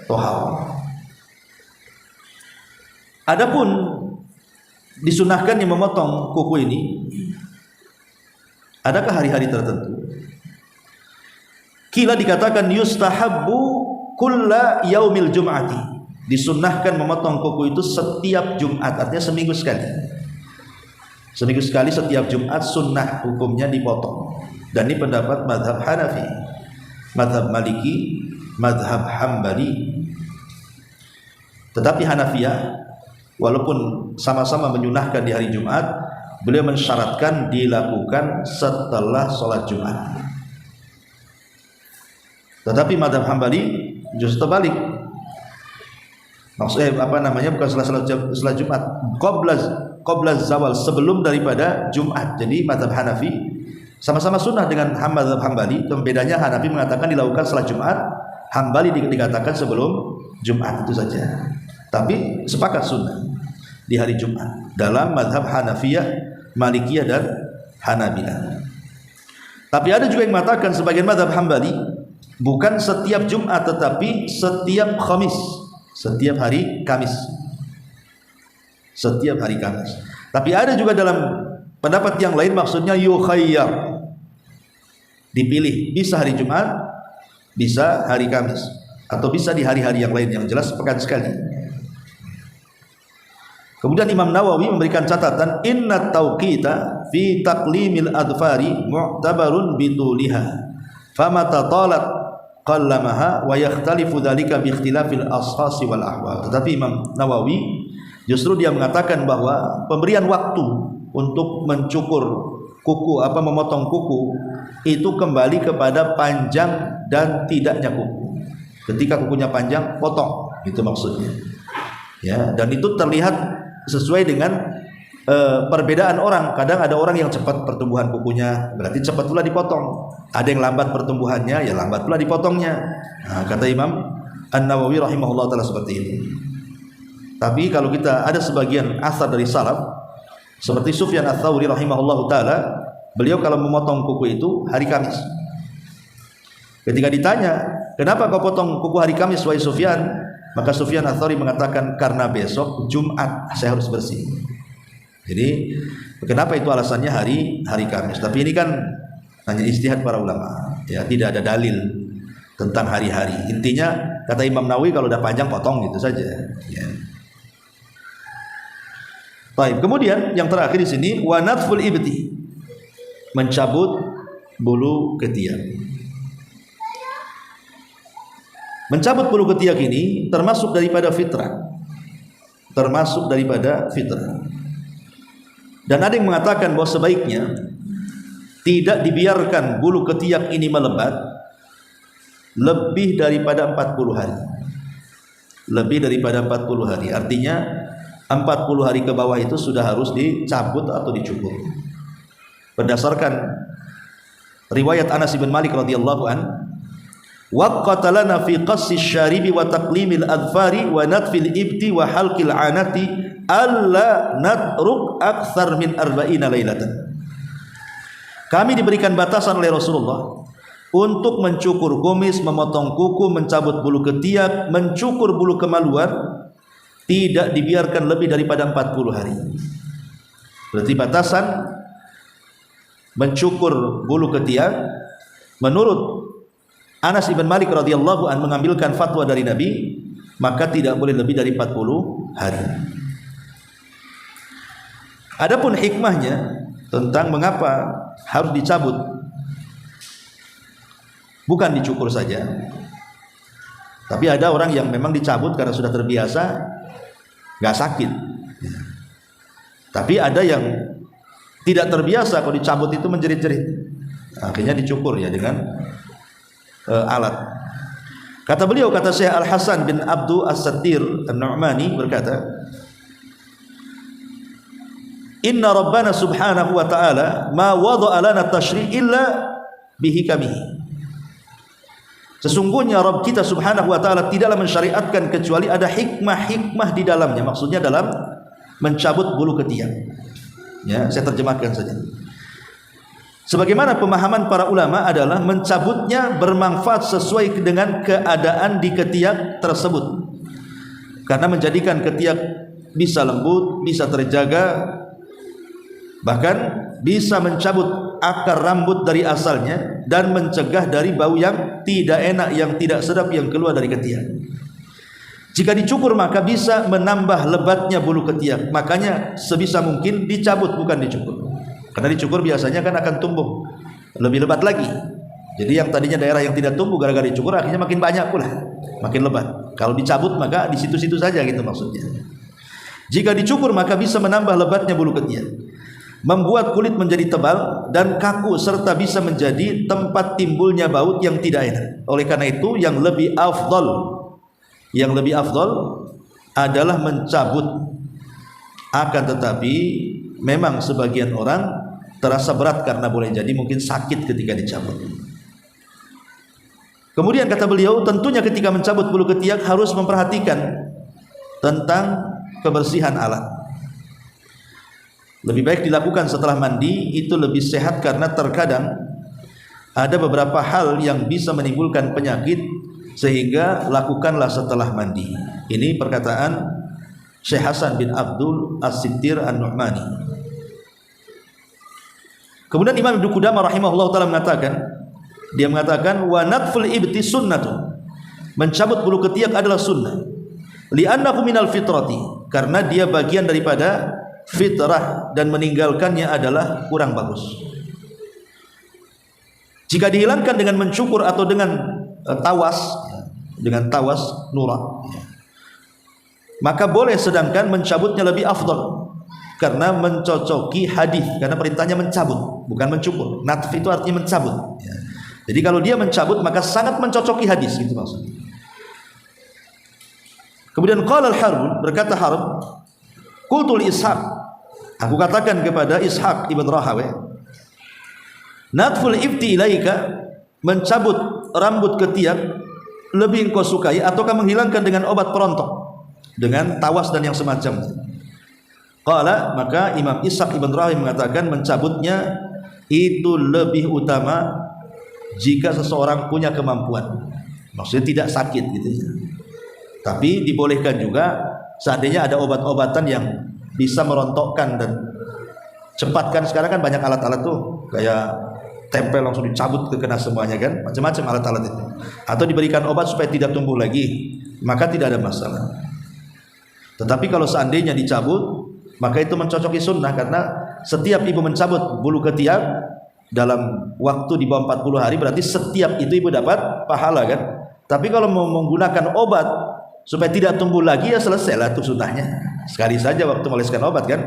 tohal. Adapun disunahkannya memotong kuku ini, adakah hari-hari tertentu? Kila dikatakan yustahabbu kulla yaumil jum'ati, disunnahkan memotong kuku itu setiap Jumat, artinya seminggu sekali. Seminggu sekali setiap Jumat sunnah hukumnya dipotong. Dan ini pendapat mazhab Hanafi, mazhab Maliki, mazhab Hambali. Tetapi Hanafiyah walaupun sama-sama menyunahkan di hari Jumat, beliau mensyaratkan dilakukan setelah sholat Jumat. Tetapi mazhab Hambali justru terbalik. Maksudnya bukan setelah Jumat, qabla zawal, sebelum daripada Jumat. Jadi mazhab Hanafi sama-sama sunnah dengan mazhab Hambali. Bedanya Hanafi mengatakan dilakukan setelah Jumat, Hambali dikatakan sebelum Jumat, itu saja. Tapi sepakat sunnah di hari Jumat dalam mazhab Hanafiyah, Malikiyah dan Hanabilah. Tapi ada juga yang mengatakan sebagian mazhab Hambali, bukan setiap Jumat tetapi setiap Khamis, setiap hari Kamis. Setiap hari Kamis. Tapi ada juga dalam pendapat yang lain, maksudnya yukhayyar, dipilih, bisa hari Jumat, bisa hari Kamis, atau bisa di hari-hari yang lain, yang jelas pekan sekali. Kemudian Imam Nawawi memberikan catatan, inna tauqita fi taqlimil adfari mu'tabarun bituliha famata talat qallamaha wa yakhtalifu dzalika bi ikhtilafil ashasi wal ahwal. Tetapi Imam Nawawi justru dia mengatakan bahwa pemberian waktu untuk mencukur kuku, memotong kuku itu kembali kepada panjang dan tidaknya kuku. Ketika kukunya panjang, potong, itu maksudnya. Ya, dan itu terlihat sesuai dengan perbedaan orang. Kadang ada orang yang cepat pertumbuhan kukunya, berarti cepat pula dipotong. Ada yang lambat pertumbuhannya, ya lambat pula dipotongnya. Nah, kata Imam An-Nawawi rahimahullah ta'ala seperti ini. Tapi kalau kita ada sebagian asar dari salaf, seperti Sufyan Ats-Tsauri rahimahullah ta'ala, beliau kalau memotong kuku itu hari Kamis. Ketika ditanya, kenapa kau potong kuku hari Kamis wahai Sufyan? Maka Sufyan Ats-Tsauri mengatakan, karena besok Jumat saya harus bersih. Jadi kenapa itu alasannya hari Kamis. Tapi ini kan hanya ijtihad para ulama, ya, tidak ada dalil tentang hari-hari. Intinya kata Imam Nawawi, kalau udah panjang potong, gitu saja, ya. Baik, kemudian yang terakhir di sini wa natful ibti, mencabut bulu ketiak. Mencabut bulu ketiak ini termasuk daripada fitrah. termasuk daripada fitrah. Dan ada yang mengatakan bahwa sebaiknya tidak dibiarkan bulu ketiak ini melebat lebih daripada 40 hari. Lebih daripada 40 hari. Artinya 40 hari ke bawah itu sudah harus dicabut atau dicukur. Berdasarkan riwayat Anas bin Malik radhiyallahu an, waqata lana fi qassi syaribi wa taqlimil adfari wa natfil ibti wa halqil anati alla natruk akthar min 40 lailatan. Kami diberikan batasan oleh Rasulullah untuk mencukur kumis, memotong kuku, mencabut bulu ketiak, mencukur bulu kemaluan, tidak dibiarkan lebih daripada 40 hari. Berarti batasan mencukur bulu ketiak menurut Anas bin Malik radhiyallahu an mengambilkan fatwa dari Nabi, maka tidak boleh lebih dari 40 hari. Adapun hikmahnya tentang mengapa harus dicabut, bukan dicukur saja, tapi ada orang yang memang dicabut karena sudah terbiasa, nggak sakit. Tapi ada yang tidak terbiasa, kalau dicabut itu menjerit-jerit, akhirnya dicukur ya dengan alat. Kata beliau, kata Syekh Al Hasan bin Abdu As-Sattir An-Nu'mani berkata, inna rabbana subhanahu wa ta'ala ma wada'a lana tashri' illa bihikamihi. Sesungguhnya Rabb kita subhanahu wa ta'ala tidaklah mensyariatkan kecuali ada hikmah-hikmah di dalamnya. Maksudnya dalam mencabut bulu ketiak. Ya, saya terjemahkan saja. Sebagaimana pemahaman para ulama adalah mencabutnya bermanfaat sesuai dengan keadaan di ketiak tersebut. Karena menjadikan ketiak bisa lembut, bisa terjaga, bahkan bisa mencabut akar rambut dari asalnya dan mencegah dari bau yang tidak enak, yang tidak sedap yang keluar dari ketiak. Jika dicukur maka bisa menambah lebatnya bulu ketiak. Makanya sebisa mungkin dicabut, bukan dicukur. Karena dicukur biasanya kan akan tumbuh lebih lebat lagi. Jadi yang tadinya daerah yang tidak tumbuh gara-gara dicukur akhirnya makin banyak pula, makin lebat. Kalau dicabut maka di situ-situ saja gitu maksudnya. Jika dicukur maka bisa menambah lebatnya bulu ketiak, membuat kulit menjadi tebal dan kaku, serta bisa menjadi tempat timbulnya baut yang tidak enak. Oleh karena itu yang lebih afdal adalah mencabut. Akan tetapi memang sebagian orang terasa berat karena boleh jadi mungkin sakit ketika dicabut. Kemudian kata beliau, tentunya ketika mencabut bulu ketiak harus memperhatikan tentang kebersihan alat. Lebih baik dilakukan setelah mandi, itu lebih sehat karena terkadang ada beberapa hal yang bisa menimbulkan penyakit, sehingga lakukanlah setelah mandi. Ini perkataan Syekh Hasan bin Abdul As-Sittir An-Nu'mani. Kemudian Imam Ibnu Qudamah rahimahullah ta'ala mengatakan wa natful ibti sunnatun, mencabut bulu ketiak adalah sunnah, li'annahu minal fitrati, karena dia bagian daripada fitrah dan meninggalkannya adalah kurang bagus. Jika dihilangkan dengan mencukur atau dengan tawas nurah, maka boleh, sedangkan mencabutnya lebih afdal karena mencocoki hadis, karena perintahnya mencabut bukan mencukur. Natf itu artinya mencabut. Jadi kalau dia mencabut maka sangat mencocoki hadis, gitu maksudnya. Kemudian qala al-Harb, berkata Harb, qultu li Ishaq, aku katakan kepada Ishaq ibn Rahawayh, natful ibti ilaika, mencabut rambut ketiak lebih engkau sukai ataukah menghilangkan dengan obat perontok, dengan tawas dan yang semacamnya? Qala, maka Imam Ishaq ibn Rahawayh mengatakan mencabutnya itu lebih utama jika seseorang punya kemampuan, maksudnya tidak sakit gitu ya. Tapi dibolehkan juga seandainya ada obat-obatan yang bisa merontokkan dan cepatkan. Sekarang kan banyak alat-alat tuh, kayak tempel langsung dicabut kena semuanya kan, macam-macam alat-alat itu. Atau diberikan obat supaya tidak tumbuh lagi, maka tidak ada masalah. Tetapi kalau seandainya dicabut, maka itu mencocoki sunnah, karena setiap ibu mencabut bulu ketiak dalam waktu di bawah 40 hari, berarti setiap itu ibu dapat pahala kan. Tapi kalau mau menggunakan obat supaya tidak tumbuh lagi, ya selesailah itu sunnahnya. sekali saja waktu meleskan obat kan.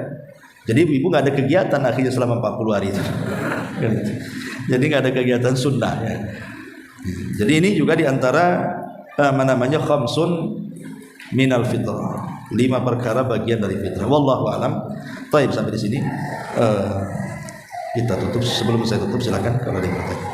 Jadi ibu nggak ada kegiatan akhirnya selama 40 hari itu. Jadi nggak ada kegiatan sunnah ya. Jadi ini juga diantara khamsun minal fitrah, 5 perkara bagian dari fitrah. Wallahu alam. Baik, sampai di sini kita tutup. Sebelum saya tutup silakan kalau ada yang bertanya.